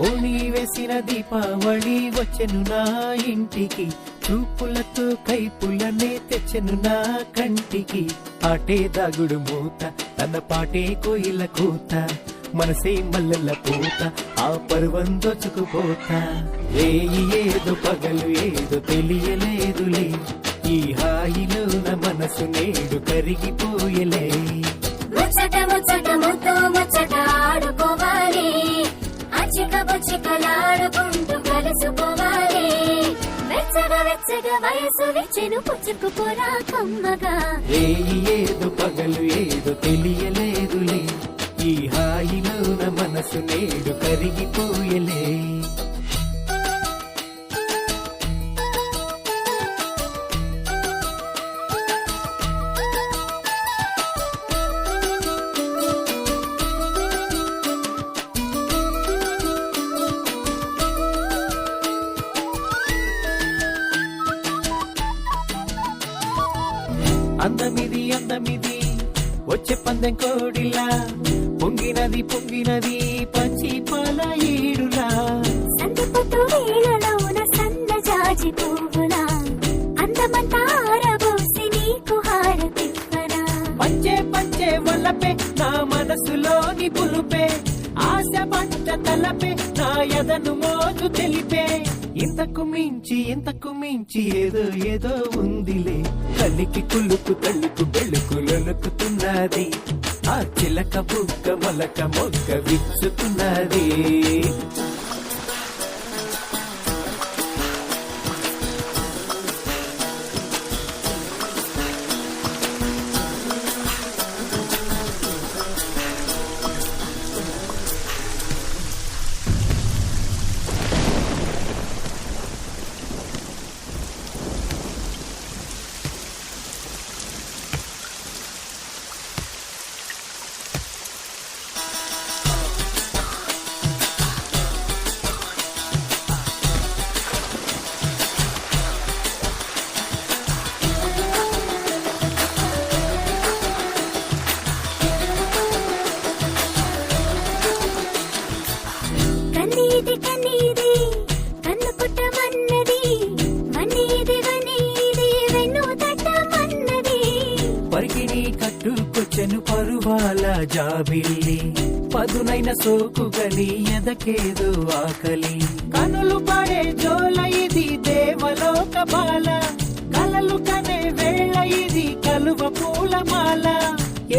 ఓణి వేసిన దీపావళి వచ్చెను నా ఇంటికి, చూపులతో కైపులనే తెచ్చెను నా కంటికి. ఆటే దాగుడు మూత, తన పాటే కోయిల కూత, మనసే మల్లెల పూత, ఆ పర్వం దోచుకుపోతా. ఏదో పగలు ఏదో తెలియలేదులే, ఈ హాయిలోన మనసు నేడు కరిగిపోయలే. ముచ్చట ముచ్చట ముద్దు ముచ్చట ఆడుకోవాలి, అచ్చిక బుచ్చికలాడుకుంటూ కలుసుకోవాలి. వెచ్చగా వెచ్చగా వయసు విచ్చెను పుచ్చుకుపోరా కమ్మగా. ఏదో పగలు ఏదో తెలియలేదులే, ఈ హాయిలోన మనసు నేడు కరిగిపోయలే. అందమిది అందమిది వచ్చే పందెం కోడిలా, పొంగినది పొంగినది పచ్చి పాల ఈడులా. సంతపొట్టు వేళలోన సన్న జాజి పువ్వులా, అందమంతా ఆరబోసి నీకు హారతివ్వనా. పంచే పంచే వల్లపే నా మనసులోని పులుపే, ఆశ పంట తలపే నా ఎదను మోజు తెలిపే. ఇంతకు మించి ఏదో ఏదో ఉందిలే, కలికి కులుకు తల్లుకు బెళుకు లొలుకుతున్నది, ఆ చిలక బుక్క మొలక మొగ్గ విచ్చుతున్నది. కన్నీది కన్నీది కన్ను పుట్టమన్నది, వన్నీది వన్నీది వెన్ను తట్టమన్నది. పరికిని కట్టుకొచ్చెను పరువాల జాబిల్లి, పదునైన సోకుగని ఎదకేదో ఆకలి. కనులు పడే జోల ఇది దేవలోక బాల, కలలు కనే వేళ ఇది కలువ పూలమాల.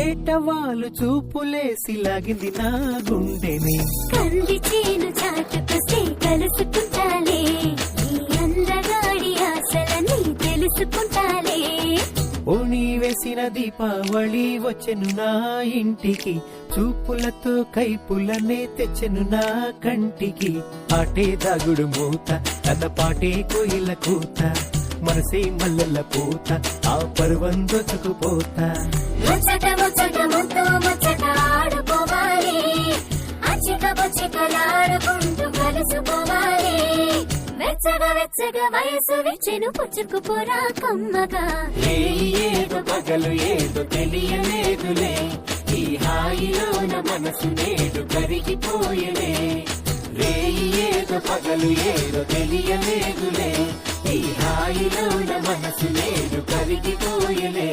ఏటవాలు చూపులేసి లాగింది నా గుండెని, కంది చేను చాటుకొస్తే కలుసుకుంటాలే, ఈ అందగాడి ఆశలని తెలుసుకుంటాలే. ఓణి వేసిన దీపావళి వచ్చెను నా ఇంటికి, చూపులతో కైపులనే తెచ్చెను నా కంటికి. ఆటే దాగుడు మూత, తన పాటే కోయిల కూత, మనసే మల్లెల పూత, ఆ పర్వం దోచుకుపోతా. ముచ్చట ముచ్చట ముద్దు ముచ్చట ఆడుకోవాలి, అచ్చిక బుచ్చికలాడుకుంటూ కలుసుకోవాలి. వెచ్చగా వెచ్చగా వయసు విచ్చెను పుచ్చుకుపోరా కమ్మగా. ఏదో పగలు ఏదో తెలియలేదులే, ఈ హాయిలోన మనసు నేడు కరిగిపోయలే. ఏదో పగలు ఏదో తెలియలేదులే, ఈ హాయిలోన మనసు నేడు కరిగిపోయలే.